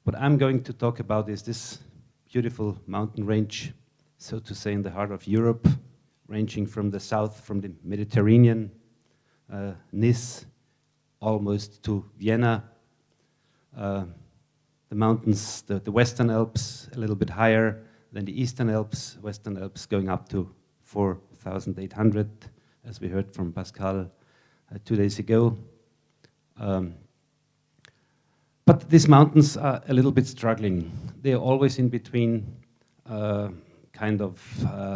What I'm going to talk about is this beautiful mountain range, so to say, in the heart of Europe, ranging from the south, from the Mediterranean, Nice, almost to Vienna. The mountains, the Western Alps, a little bit higher than the Eastern Alps, Western Alps going up to 4,800, as we heard from Pascal 2 days ago. But these mountains are a little bit struggling. They are always in between kind of,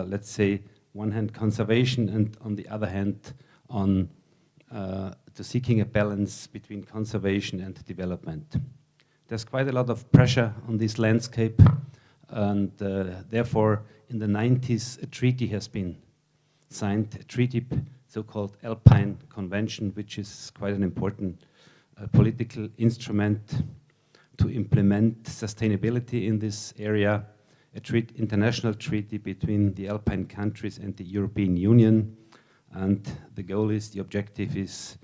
let's say, one hand conservation and on the other hand on to seeking a balance between conservation and development. There's quite a lot of pressure on this landscape, and therefore in the 90s a treaty has been signed, a treaty, so-called Alpine Convention, which is quite an important political instrument to implement sustainability in this area, international treaty between the Alpine countries and the European Union. And the goal is, the objective is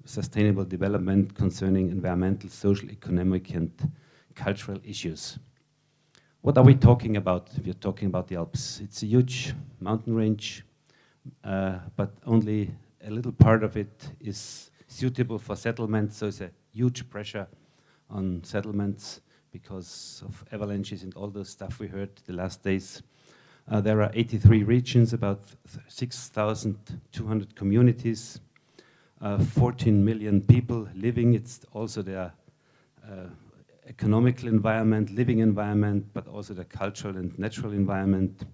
sustainable development concerning environmental, social, economic, and cultural issues. What are we talking about? We're talking about the Alps. It's a huge mountain range, but only a little part of it is suitable for settlement, so it's a huge pressure on settlements because of avalanches and all the stuff we heard the last days. There are 83 regions, about 6,200 communities, 14 million people living. It's also their economical environment, living environment, but also the cultural and natural environment.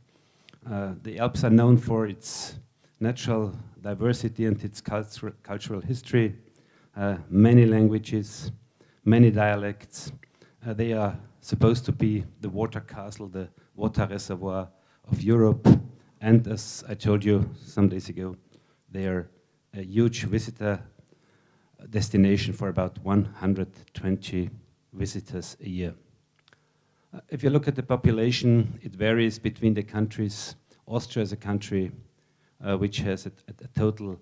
The Alps are known for its natural diversity and its cultural history, many languages, many dialects. They are supposed to be the water castle, the water reservoir of Europe, and as I told you some days ago, they are a huge visitor destination for about 120 visitors a year. If you look at the population, it varies between the countries. Austria is a country which has a total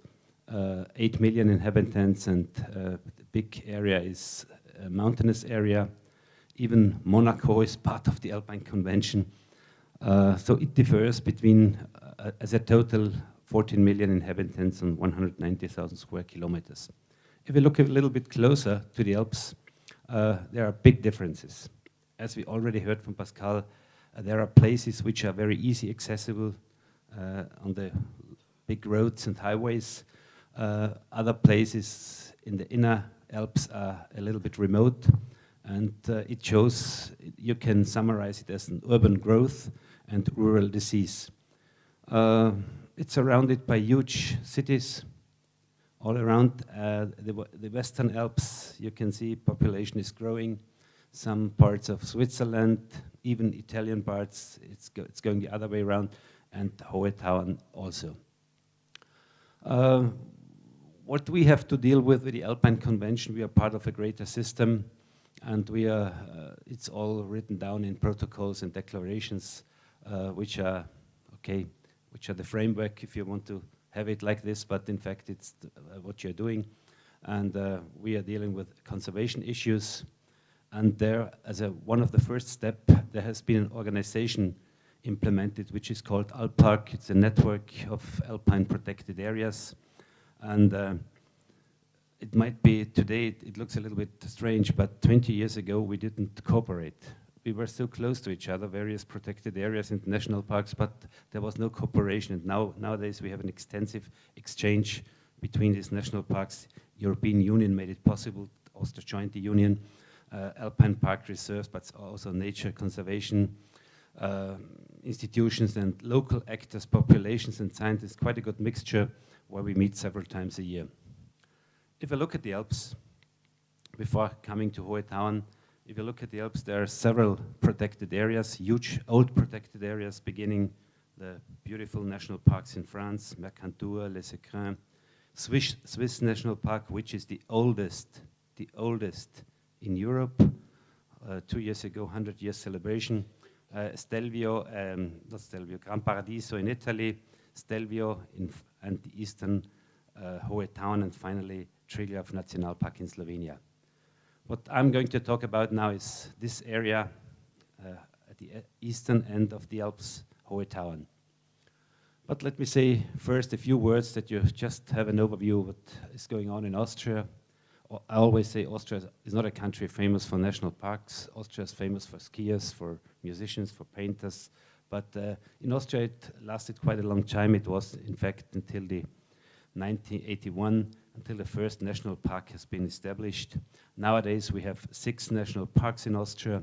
8 million inhabitants, and the big area is a mountainous area. Even Monaco is part of the Alpine Convention. So it differs between, as a total, 14 million inhabitants and 190,000 square kilometers. If we look a little bit closer to the Alps, there are big differences. As we already heard from Pascal, there are places which are very easy accessible on the big roads and highways. Other places in the inner Alps are a little bit remote, and it shows, you can summarize it as an urban growth and rural disease. It's surrounded by huge cities all around. The Western Alps, you can see population is growing. Some parts of Switzerland, even Italian parts, it's going the other way around, and Hohe-Tauern also. What we have to deal with the Alpine Convention, we are part of a greater system, and we are, it's all written down in protocols and declarations, which are the framework if you want to have it like this, but in fact it's what you're doing. And we are dealing with conservation issues, and there, as one of the first steps, there has been an organization implemented which is called Alpark. It's a network of alpine protected areas, and it might be today, it looks a little bit strange, but 20 years ago we didn't cooperate. We were so close to each other, various protected areas and national parks, but there was no cooperation. And nowadays we have an extensive exchange between these national parks. European Union made it possible, Austria joined the Union, Alpine Park reserves, but also nature conservation institutions and local actors, populations and scientists, quite a good mixture where we meet several times a year. If I look at the Alps, before coming to Hohe-Tauern, if you look at the Alps, there are several protected areas, huge old protected areas, beginning the beautiful national parks in France, Mercantour, Les Écrins, Swiss National Park, which is the oldest in Europe. 2 years ago, 100-year celebration. Stelvio, not Stelvio, Gran Paradiso in Italy, Stelvio and the eastern Hohe-Tauern, and finally Triglav National Park in Slovenia. What I'm going to talk about now is this area at the eastern end of the Alps, Hohe Tauern. But let me say first a few words that you just have an overview of what is going on in Austria. I always say Austria is not a country famous for national parks. Austria is famous for skiers, for musicians, for painters. But in Austria it lasted quite a long time. It was in fact until the 1981 until the first national park has been established. Nowadays we have 6 national parks in Austria.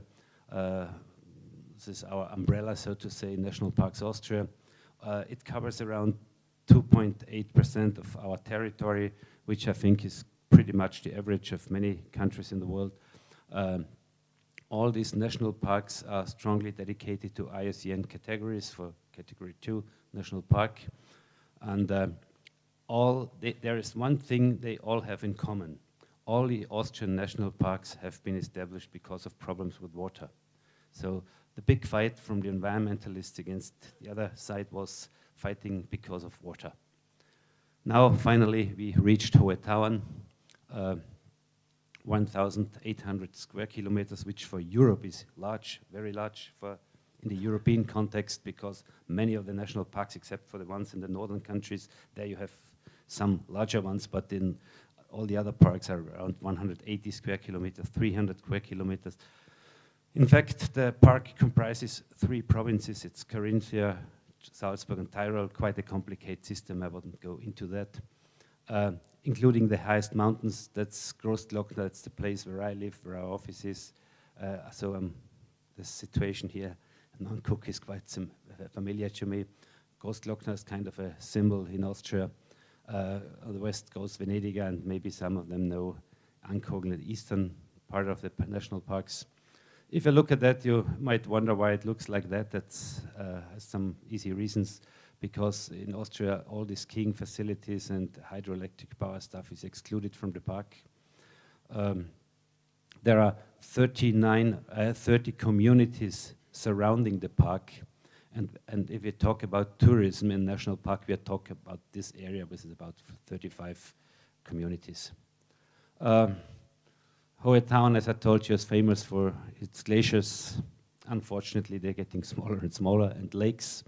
This is our umbrella, so to say, National Parks Austria. It covers around 2.8% of our territory, which I think is pretty much the average of many countries in the world. All these national parks are strongly dedicated to IUCN categories for Category 2 National Park. And there is one thing they all have in common. All the Austrian national parks have been established because of problems with water. So the big fight from the environmentalists against the other side was fighting because of water. Now, finally, we reached Hohe Tauern, 1,800 square kilometers, which for Europe is large, very large in the European context, because many of the national parks, except for the ones in the northern countries, there you have some larger ones, but in all the other parks are around 180 square kilometers, 300 square kilometers. In fact, the park comprises 3 provinces. It's Carinthia, Salzburg, and Tyrol. Quite a complicated system. I wouldn't go into that. Including the highest mountains. That's Großglockner. That's the place where I live, where our office is. So the situation here in Nancook is quite familiar to me. Großglockner is kind of a symbol in Austria. On the west goes Venediga, and maybe some of them know Ankogel, the eastern part of the national parks. If you look at that, you might wonder why it looks like that. That's some easy reasons, because in Austria, all the skiing facilities and hydroelectric power stuff is excluded from the park. There are 30 communities surrounding the park. And if you talk about tourism in national park, we are talking about this area, which is about 35 communities. Hohe Tauern, as I told you, is famous for its glaciers. Unfortunately, they're getting smaller and smaller, and lakes,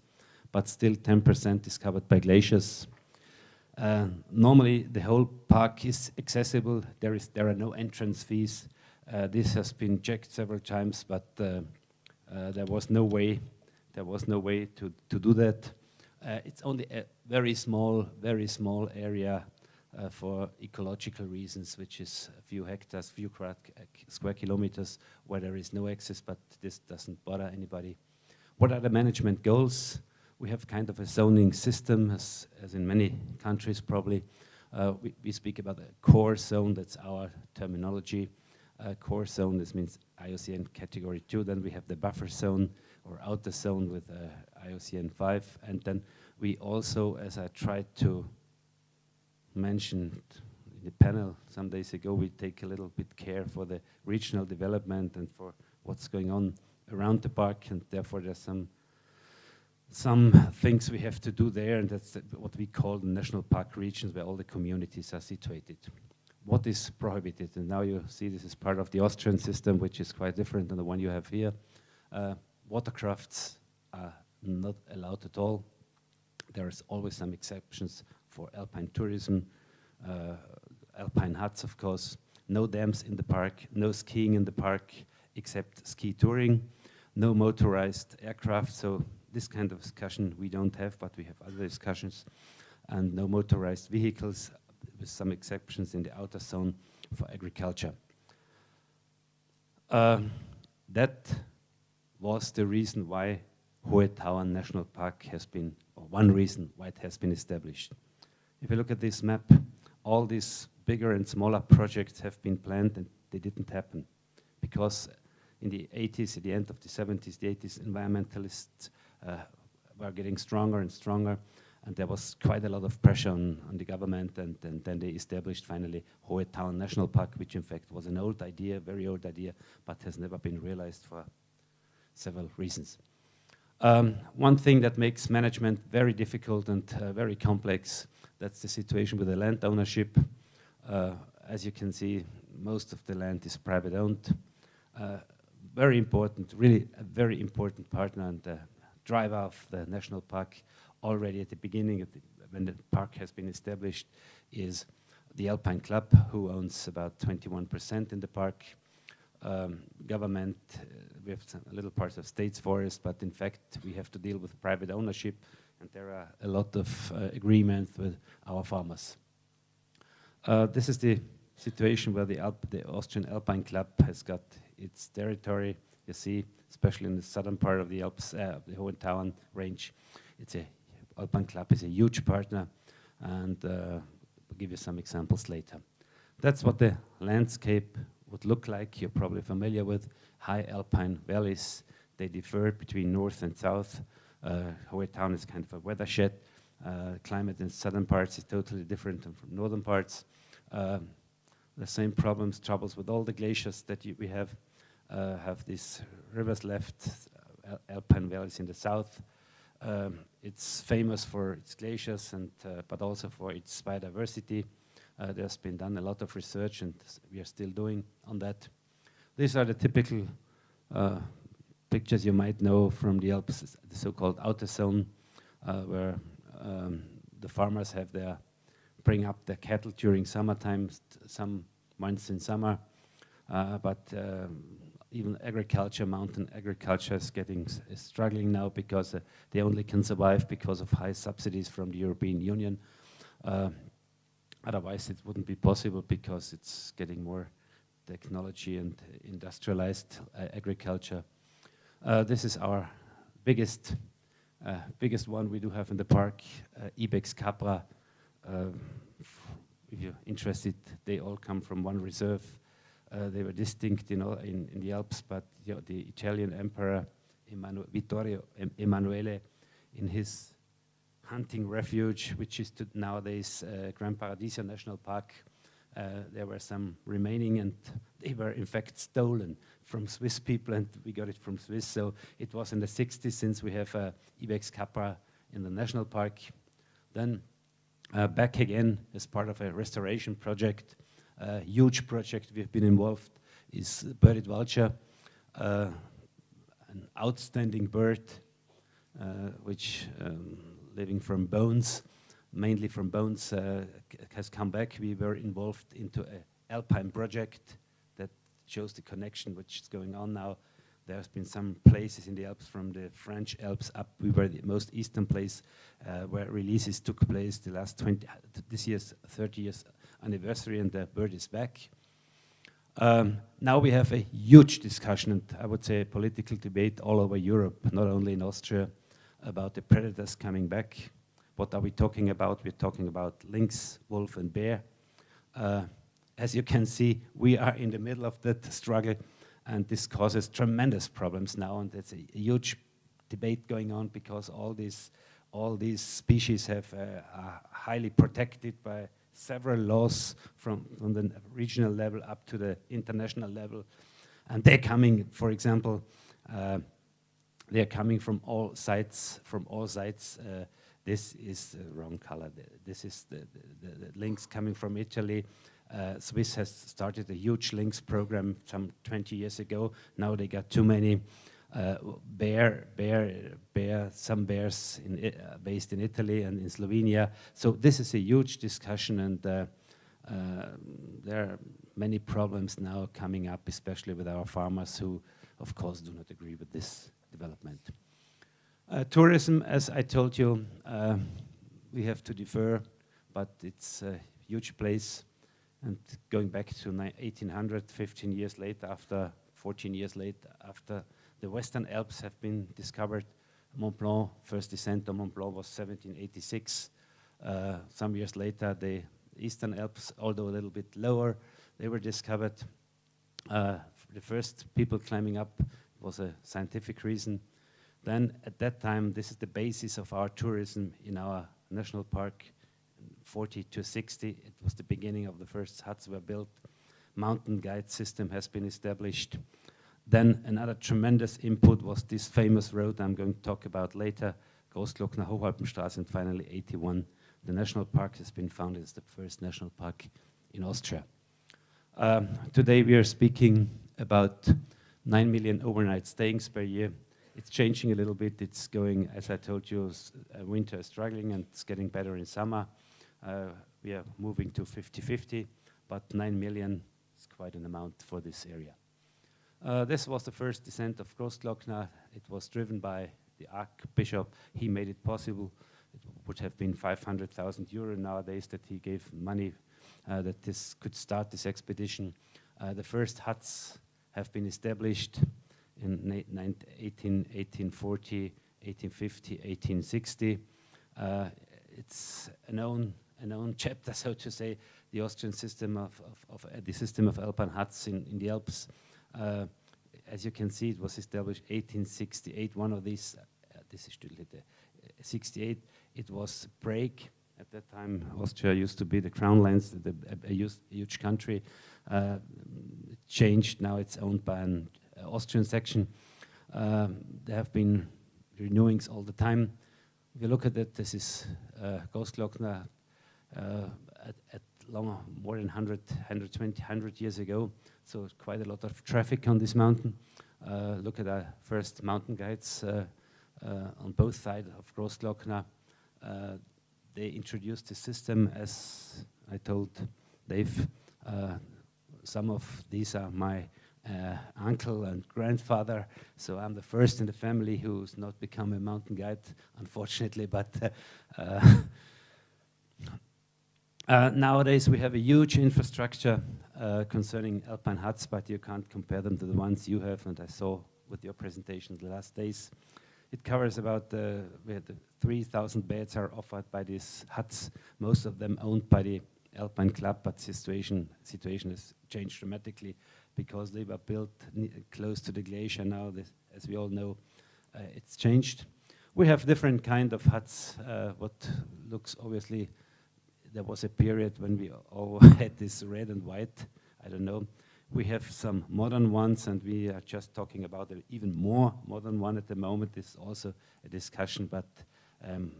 but still 10% is covered by glaciers. Normally, the whole park is accessible. There are no entrance fees. This has been checked several times, but there was no way to do that. It's only a very small area for ecological reasons, which is a few hectares, few square kilometers, where there is no access, but this doesn't bother anybody. What are the management goals? We have kind of a zoning system, as in many countries probably. We speak about a core zone, that's our terminology. Core zone, this means IUCN Category 2. Then we have the buffer zone or outer zone with IUCN 5. And then we also, as I tried to mention in the panel some days ago, we take a little bit care for the regional development and for what's going on around the park, and therefore there's some things we have to do there, and that's what we call the national park regions, where all the communities are situated. What is prohibited? And now you see this is part of the Austrian system, which is quite different than the one you have here. Watercrafts are not allowed at all. There's always some exceptions for alpine tourism, alpine huts, of course. No dams in the park, no skiing in the park, except ski touring, no motorized aircraft. So this kind of discussion we don't have, but we have other discussions, and no motorized vehicles, with some exceptions in the outer zone for agriculture. That was the reason why Hohe Tauern National Park has been, or one reason why it has been established. If you look at this map, all these bigger and smaller projects have been planned, and they didn't happen. Because in the 80s, at the end of the 70s, the 80s, environmentalists were getting stronger and stronger, and there was quite a lot of pressure on the government, and then they established finally Hohe Tauern National Park, which in fact was an old idea, very old idea, but has never been realized for several reasons. One thing that makes management very difficult and very complex, that's the situation with the land ownership. As you can see, most of the land is private owned. Very important, really a very important partner and driver of the national park already at the beginning, when the park has been established, is the Alpine Club, who owns about 21% in the park. Government, we have some little parts of state's forest, but in fact we have to deal with private ownership, and there are a lot of agreements with our farmers. This is the situation where the Austrian Alpine Club has got its territory. You see, especially in the southern part of the Alps, the Hohentauern range, Alpine Club is a huge partner, and we'll give you some examples later. That's what the landscape would look like. You're probably familiar with high alpine valleys. They differ between north and south. Hohentauern is kind of a watershed. Climate in southern parts is totally different than from northern parts. The same troubles with all the glaciers that we have these rivers left, alpine valleys in the south. It's famous for its glaciers, and but also for its biodiversity. There's been done a lot of research, and we are still doing on that. These are the typical pictures you might know from the Alps, the so-called outer zone, where the farmers bring up their cattle during summertime, some months in summer, but even agriculture, mountain agriculture is struggling now because they only can survive because of high subsidies from the European Union. Otherwise it wouldn't be possible because it's getting more technology and industrialized agriculture. This is our biggest one we do have in the park, Ibex capra. If you're interested, they all come from one reserve. They were distinct, in the Alps, but the Italian Emperor Vittorio Emanuele, in his hunting refuge, which is nowadays Gran Paradiso National Park, there were some remaining, and they were in fact stolen from Swiss people, and we got it from Swiss. So it was in the 60s since we have Ibex capra in the national park. Then back again as part of a restoration project. A huge project we've been involved is birded vulture, an outstanding bird which living from bones, mainly from bones, has come back. We were involved into an alpine project that shows the connection which is going on now. There's been some places in the Alps, from the French Alps up. We were the most eastern place where releases took place. This year's 30 years anniversary, and the bird is back. Now we have a huge discussion, and I would say a political debate all over Europe, not only in Austria, about the predators coming back. What are we talking about? We're talking about lynx, wolf, and bear. As you can see, we are in the middle of that struggle, and this causes tremendous problems now, and it's a huge debate going on because all these species are highly protected by several laws from the regional level up to the international level, and they're coming, for example, they're coming from all sides. This is the wrong color. This is the lynx coming from Italy. Swiss has started a huge lynx program some 20 years ago. Now they got too many some bears based in Italy and in Slovenia. So this is a huge discussion, and there are many problems now coming up, especially with our farmers who, of course, do not agree with this development. Tourism, as I told you, we have to defer, but it's a huge place. And going back to 1800, 14 years later, after the Western Alps have been discovered, Mont Blanc, first descent on Mont Blanc was 1786. Some years later, the Eastern Alps, although a little bit lower, they were discovered. The first people climbing up was a scientific reason. Then at that time, this is the basis of our tourism in our national park. 40 to 60, it was the beginning of the first huts were built. Mountain guide system has been established. Then another tremendous input was this famous road I'm going to talk about later, Großglockner Hochalpenstraße, and finally 81. The national park has been founded as the first national park in Austria. Today we are speaking about 9 million overnight stayings per year. It's changing a little bit. It's going, as I told you, winter is struggling and it's getting better in summer. We are moving to 50-50, but 9 million is quite an amount for this area. This was the first descent of Großglockner. It was driven by the Archbishop. He made it possible. It would have been 500,000 euro nowadays that he gave money that this could start this expedition. The first huts have been established in 1840, 1850, 1860. It's a known chapter, so to say, the Austrian system the system of Alpine huts in the Alps. As you can see, it was established 1868. One of these, this is still 68. It was break. At that time, Austria used to be the crown lands, a huge country. It changed. Now it's owned by an Austrian section. There have been renewings all the time. If you look at it, this is Großglockner at more than 100 years ago. So quite a lot of traffic on this mountain. Look at our first mountain guides on both sides of Großglockner. They introduced the system, as I told Dave. Some of these are my uncle and grandfather, so I'm the first in the family who's not become a mountain guide, unfortunately, but nowadays we have a huge infrastructure concerning Alpine huts, but you can't compare them to the ones you have, and I saw with your presentation the last days. It covers about 3,000 beds are offered by these huts, most of them owned by the Alpine Club, but situation has changed dramatically because they were built close to the glacier now. As we all know, it's changed. We have different kind of huts. What looks obviously, there was a period when we all had this red and white. I don't know. We have some modern ones, and we are just talking about an even more modern one at the moment. It's also a discussion, but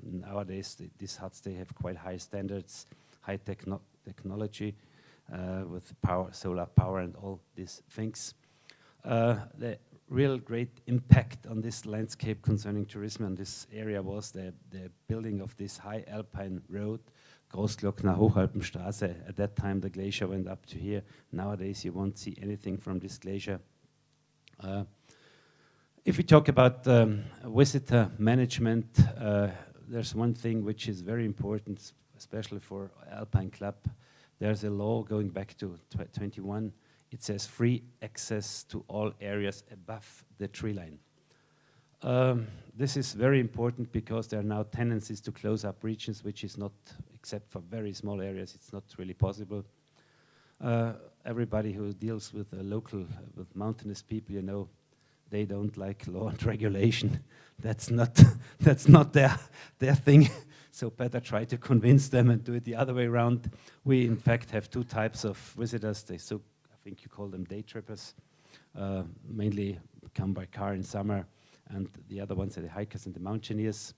nowadays these huts, they have quite high standards, high technology with power, solar power and all these things. The real great impact on this landscape concerning tourism in this area was the building of this high alpine road, Großglockner Hochalpenstraße. At that time, the glacier went up to here. Nowadays, you won't see anything from this glacier. If we talk about visitor management, there's one thing which is very important, especially for Alpine Club. There's a law going back to 21. It says free access to all areas above the tree line. This is very important because there are now tendencies to close up regions, which is not, except for very small areas, it's not really possible. Everybody who deals with with mountainous people, you know, they don't like law and regulation. That's not their thing. So better try to convince them and do it the other way around. We in fact have two types of visitors. I think you call them day trippers. Mainly come by car in summer, and the other ones are the hikers and the mountaineers.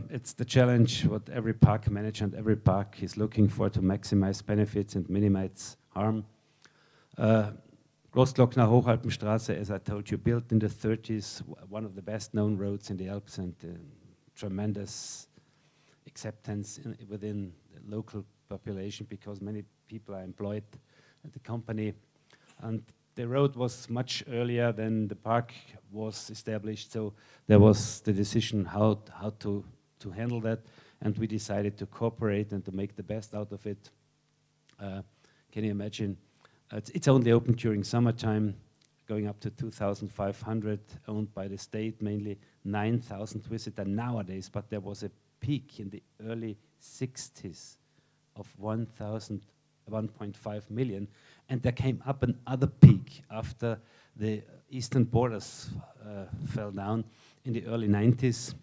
It's the challenge what every park manager and every park is looking for to maximize benefits and minimize harm. Großglockner Hochalpenstraße, as I told you, built in the 30s, one of the best known roads in the Alps, and tremendous acceptance within the local population because many people are employed at the company. And the road was much earlier than the park was established, so there was the decision how to handle that, and we decided to cooperate and to make the best out of it. Can you imagine? It's only open during summertime, going up to 2,500, owned by the state, mainly 9,000 visitors nowadays, but there was a peak in the early 60s of 1.5 million, and there came up another peak after the eastern borders fell down in the early 90s.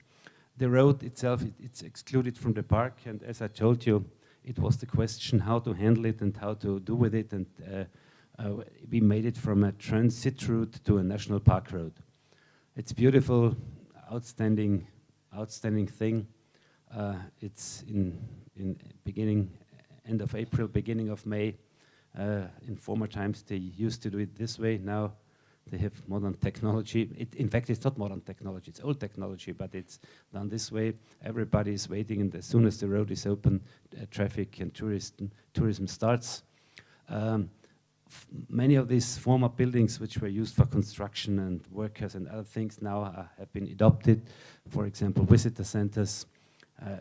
The road itself, it's excluded from the park, and as I told you, it was the question how to handle it and how to do with it, and we made it from a transit route to a national park road. It's beautiful, outstanding thing. It's in end of April, beginning of May. In former times, they used to do it this way. Now they have modern technology. In fact, it's not modern technology, it's old technology, but it's done this way. Everybody is waiting, and as soon as the road is open, traffic and tourism starts. Many of these former buildings which were used for construction and workers and other things now have been adopted. For example, visitor centers.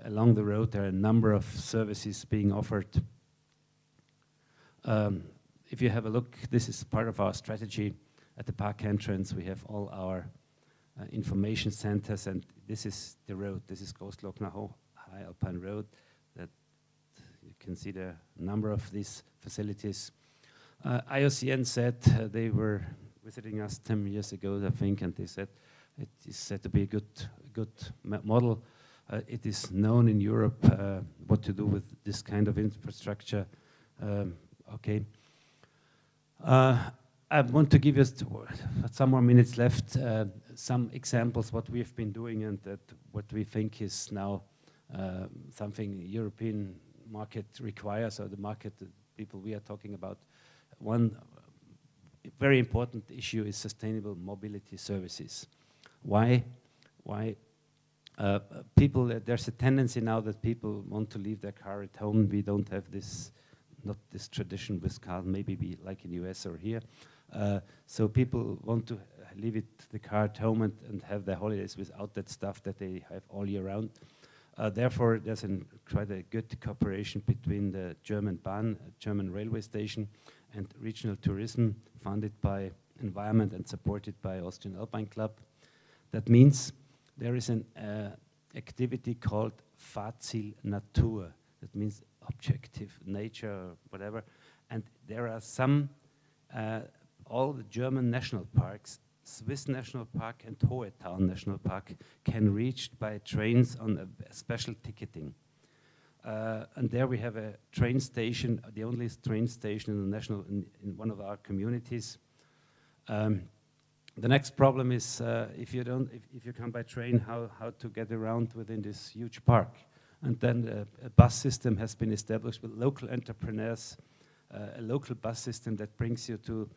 Along the road, there are a number of services being offered. If you have a look, this is part of our strategy. At the park entrance, we have all our information centers, and this is the road. This is Großglockner High Alpine Road. That you can see the number of these facilities. IOCN said they were visiting us 10 years ago, I think, and they said it is said to be a good model. It is known in Europe what to do with this kind of infrastructure. Okay. I want to give you some more minutes left, some examples what we've been doing and what we think is now something European market requires, or the market people we are talking about. One very important issue is sustainable mobility services. Why? People, there's a tendency now that people want to leave their car at home. We don't have this, not this tradition with cars, maybe be like in the US or here. So people want to leave the car at home and have their holidays without that stuff that they have all year round. Therefore, there's quite a good cooperation between the German Bahn, German railway station, and regional tourism, funded by Environment and supported by Austrian Alpine Club. That means there is an activity called Fahrziel Natur. That means objective nature, or whatever. And there are some all the German national parks, Swiss National Park and Hohetal National Park, can reach by trains on a special ticketing. And there we have a train station, the only train station in one of our communities. The next problem is if you come by train, how to get around within this huge park. And then a bus system has been established with local entrepreneurs, a local bus system that brings you to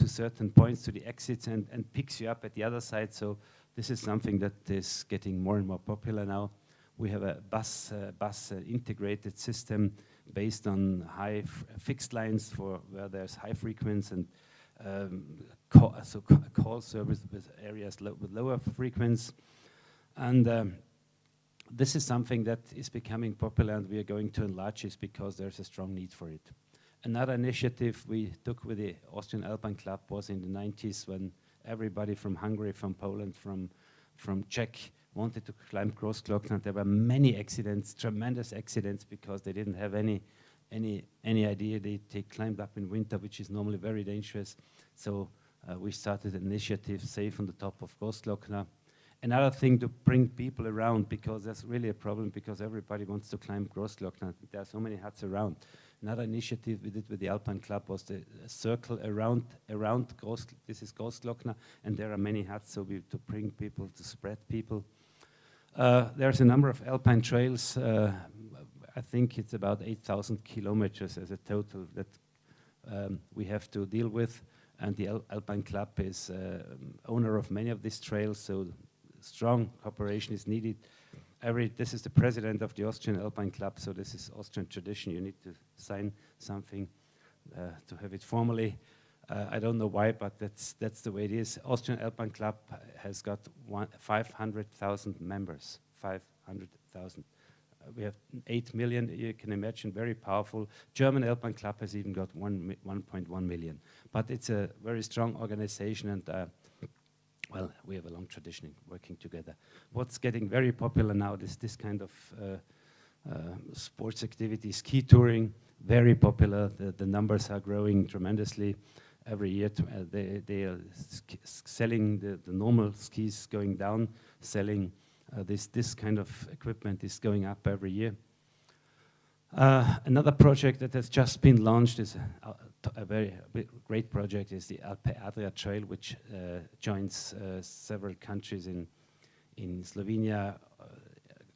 certain points, to the exits, and picks you up at the other side. So this is something that is getting more and more popular now. We have a bus integrated system based on fixed lines for where there's high frequency and call service with areas with lower frequency. And this is something that is becoming popular, and we are going to enlarge this because there's a strong need for it. Another initiative we took with the Austrian Alpine Club was in the 90s, when everybody from Hungary, from Poland, from Czech wanted to climb Großglockner. There were many accidents, tremendous accidents, because they didn't have any idea. They climbed up in winter, which is normally very dangerous. So we started an initiative, Safe on the Top of Großglockner. Another thing, to bring people around, because that's really a problem, because everybody wants to climb Großglockner. There are so many huts around. Another initiative we did with the Alpine Club was the circle around this is Großglockner, and there are many huts, so to bring people, to spread people. There's a number of alpine trails. I think it's about 8,000 kilometers as a total that we have to deal with, and the Alpine Club is owner of many of these trails, so strong cooperation is needed. This is the president of the Austrian Alpine Club, so this is Austrian tradition. You need to sign something to have it formally. I don't know why, but that's the way it is. Austrian Alpine Club has got 500,000 members, 500,000. We have 8 million, you can imagine, very powerful. German Alpine Club has even got 1.1 million. But it's a very strong organization, and well, we have a long tradition in working together. What's getting very popular now is this kind of sports activity, ski touring, very popular. The numbers are growing tremendously every year. They are selling the normal skis going down, selling this kind of equipment is going up every year. Another project that has just been launched is a very great project, is the Alpe Adria Trail, which joins several countries in Slovenia,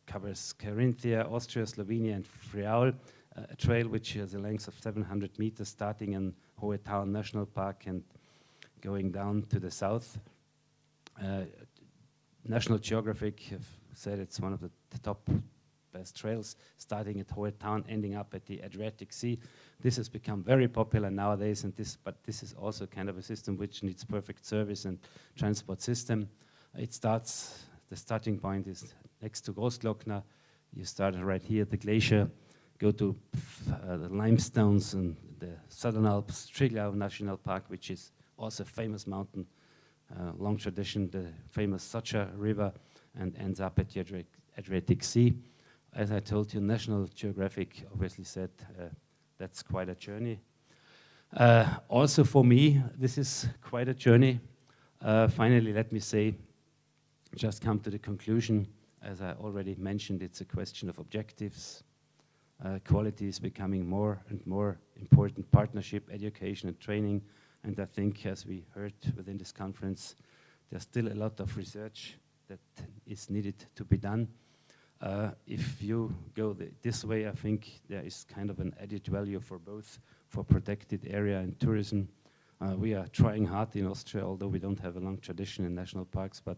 covers Carinthia, Austria, Slovenia, and Friaul. a trail which has a length of 700 meters, starting in Hohe Tauern National Park and going down to the south. National Geographic have said it's one of the top best trails, starting at Hohe Tauern, ending up at the Adriatic Sea. This has become very popular nowadays, and but this is also kind of a system which needs perfect service and transport system. The starting point is next to Großglockner. You start right here at the glacier, go to the limestones and the Southern Alps, Triglav National Park, which is also a famous mountain, long tradition, the famous Socha River, and ends up at the Adriatic Sea. As I told you, National Geographic obviously said that's quite a journey. Also for me, this is quite a journey. Finally, let me say, just come to the conclusion. As I already mentioned, it's a question of objectives. Quality is becoming more and more important, partnership, education and training. And I think, as we heard within this conference, there's still a lot of research that is needed to be done. If you go this way, I think there is kind of an added value for both, for protected area and tourism. We are trying hard in Austria, although we don't have a long tradition in national parks, but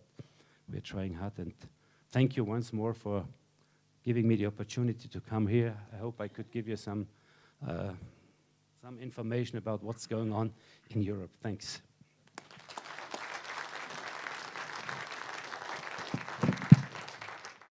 we're trying hard. And thank you once more for giving me the opportunity to come here. I hope I could give you some information about what's going on in Europe. Thanks.